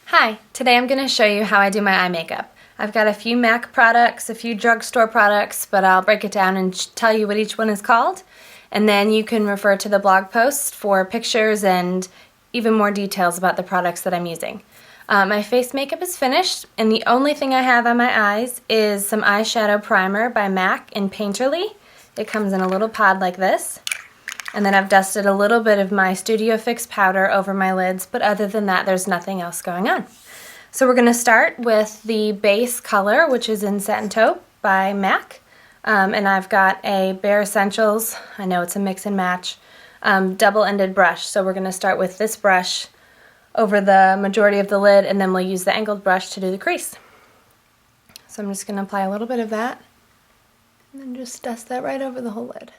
Hi, today I'm going to show you how I do my eye makeup. I've got a few MAC products, a few drugstore products, but I'll break it down and tell you what each one is called. And then you can refer to the blog post for pictures and even more details about the products that I'm using. My face makeup is finished, and the only thing I have on my eyes is some eyeshadow primer by MAC in Painterly. It comes in a little pod like this. And then I've dusted a little bit of my Studio Fix powder over my lids, but other than that, there's nothing else going on. So we're going to start with the base color, which is in Satin Taupe by MAC. And I've got a Bare Essentials, I know it's a mix and match, double-ended brush. So we're going to start with this brush over the majority of the lid, and then we'll use the angled brush to do the crease. So I'm just going to apply a little bit of that, and then just dust that right over the whole lid.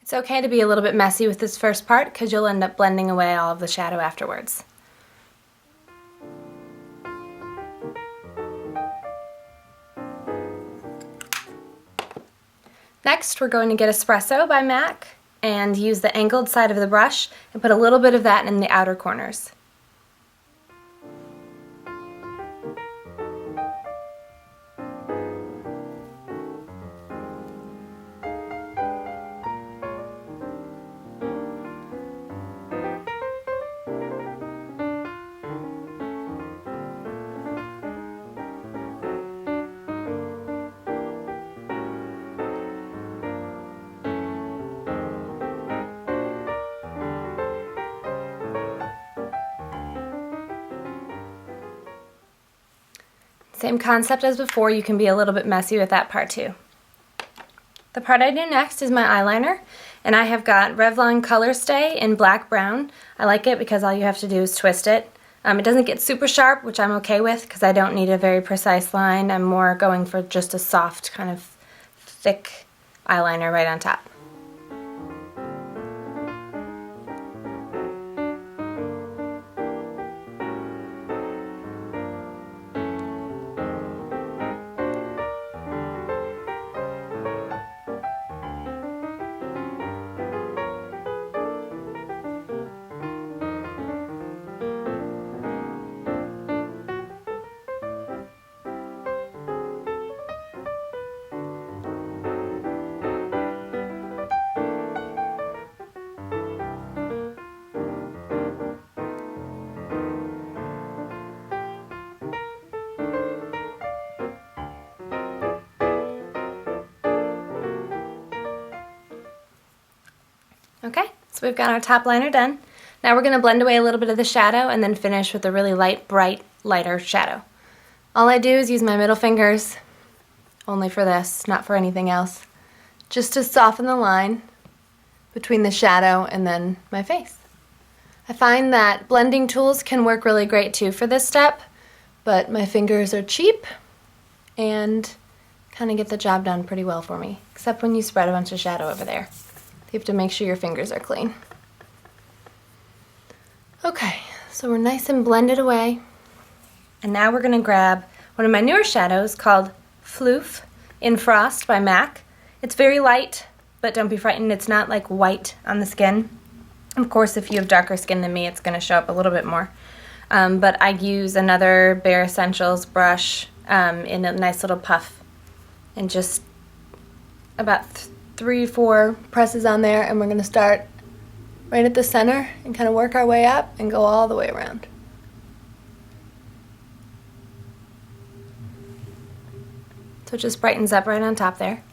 It's okay to be a little bit messy with this first part because you'll end up blending away all of the shadow afterwards. Next, we're going to get Espresso by MAC and use the angled side of the brush and put a little bit of that in the outer corners. Same concept as before, you can be a little bit messy with that part too. The part I do next is my eyeliner, and I have got Revlon Color Stay in Black Brown. I like it because all you have to do is twist it. It doesn't get super sharp, which I'm okay with because I don't need a very precise line. I'm more going for just a soft, kind of thick eyeliner right on top. Okay, so we've got our top liner done. Now we're going to blend away a little bit of the shadow and then finish with a really light, bright, lighter shadow. All I do is use my middle fingers, only for this, not for anything else, just to soften the line between the shadow and then my face. I find that blending tools can work really great too for this step, but my fingers are cheap and kind of get the job done pretty well for me, except when you spread a bunch of shadow over there. You have to make sure your fingers are clean. Okay, so we're nice and blended away. And now we're going to grab one of my newer shadows called Floof in Frost by MAC. It's very light, but don't be frightened. It's not like white on the skin. Of course, if you have darker skin than me, it's going to show up a little bit more. But I use another Bare Essentials brush in a nice little puff. And just about 3-4 presses on there, and we're going to start right at the center and kind of work our way up and go all the way around. So it just brightens up right on top there.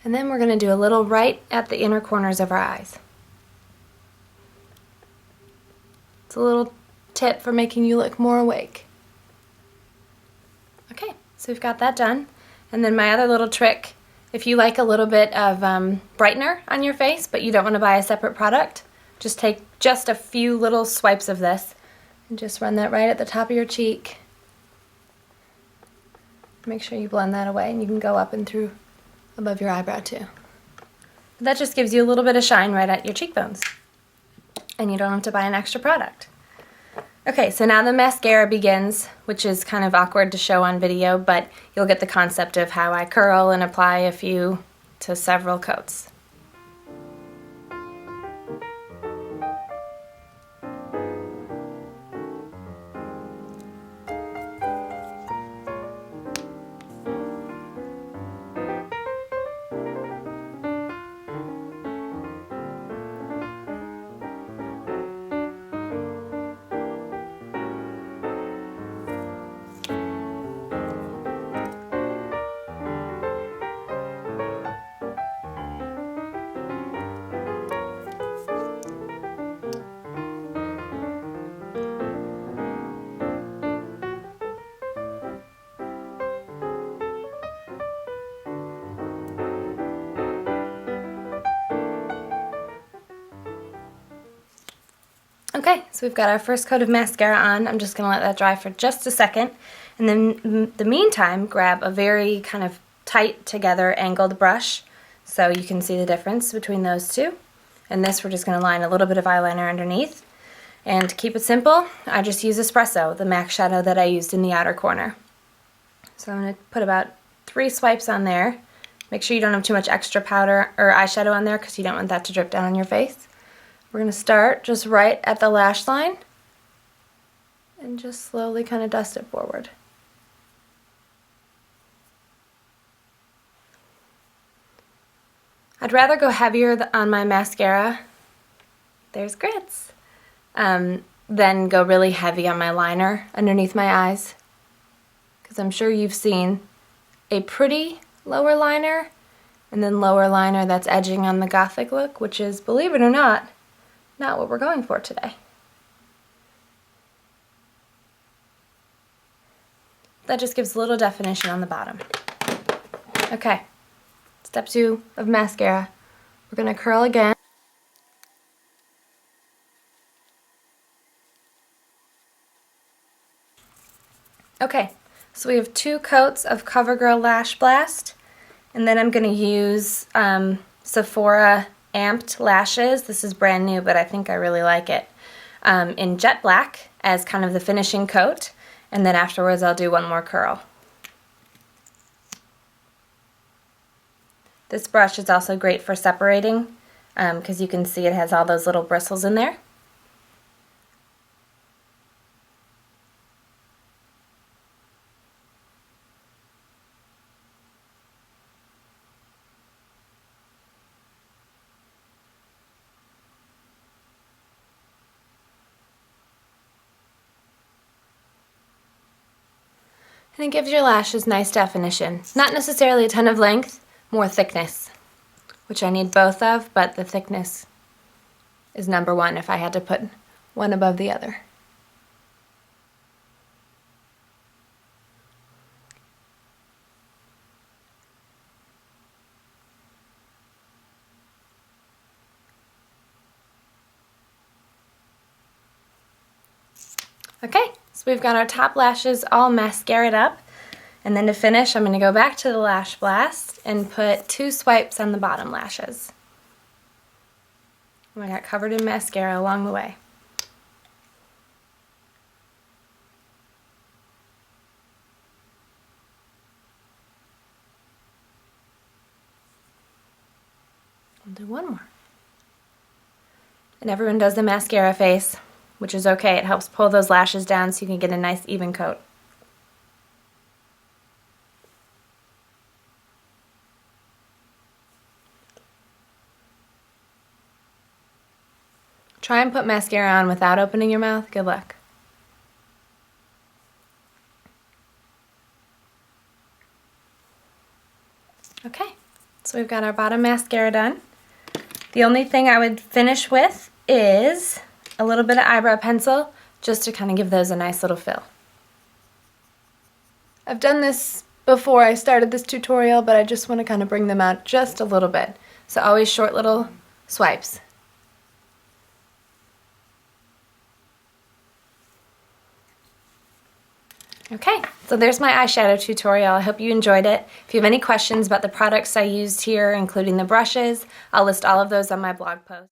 And then we're going to do a little right at the inner corners of our eyes. It's a little tip for making you look more awake. Okay, so we've got that done. And then my other little trick, if you like a little bit of brightener on your face, but you don't want to buy a separate product, Just take just a few little swipes of this and just run that right at the top of your cheek. Make sure you blend that away, and you can go up and through above your eyebrow too. That just gives you a little bit of shine right at your cheekbones, and you don't have to buy an extra product. Okay, so now the mascara begins, which is kind of awkward to show on video, but you'll get the concept of how I curl and apply a few to several coats. Okay, so we've got our first coat of mascara on. I'm just going to let that dry for just a second. And then in the meantime, grab a very kind of tight together angled brush so you can see the difference between those two. And this, we're just going to line a little bit of eyeliner underneath. And to keep it simple, I just use Espresso, the MAC shadow that I used in the outer corner. So I'm going to put about 3 swipes on there. Make sure you don't have too much extra powder or eyeshadow on there because you don't want that to drip down on your face. We're going to start just right at the lash line and just slowly kind of dust it forward. I'd rather go heavier on my mascara, there's grits, than go really heavy on my liner underneath my eyes. Because I'm sure you've seen a pretty lower liner and then lower liner that's edging on the gothic look, which is, believe it or not what we're going for today. That just gives a little definition on the bottom. Okay, step 2 of mascara. We're going to curl again. Okay, so we have 2 coats of CoverGirl Lash Blast, and then I'm going to use Sephora Amped Lashes. This is brand new, but I think I really like it. In jet black as kind of the finishing coat, and then afterwards I'll do one more curl. This brush is also great for separating because you can see it has all those little bristles in there. And it gives your lashes nice definition. Not necessarily a ton of length, more thickness, which I need both of, but the thickness is number 1 if I had to put one above the other. Okay, so we've got our top lashes all mascaraed up, and then to finish I'm going to go back to the Lash Blast and put 2 swipes on the bottom lashes. And I got covered in mascara along the way. I'll do one more. And everyone does the mascara face, which is okay. It helps pull those lashes down so you can get a nice even coat. Try and put mascara on without opening your mouth. Good luck. Okay, so we've got our bottom mascara done. The only thing I would finish with is a little bit of eyebrow pencil, just to kind of give those a nice little fill. I've done this before I started this tutorial, but I just want to kind of bring them out just a little bit. So always short little swipes. Okay, so there's my eyeshadow tutorial. I hope you enjoyed it. If you have any questions about the products I used here, including the brushes, I'll list all of those on my blog post.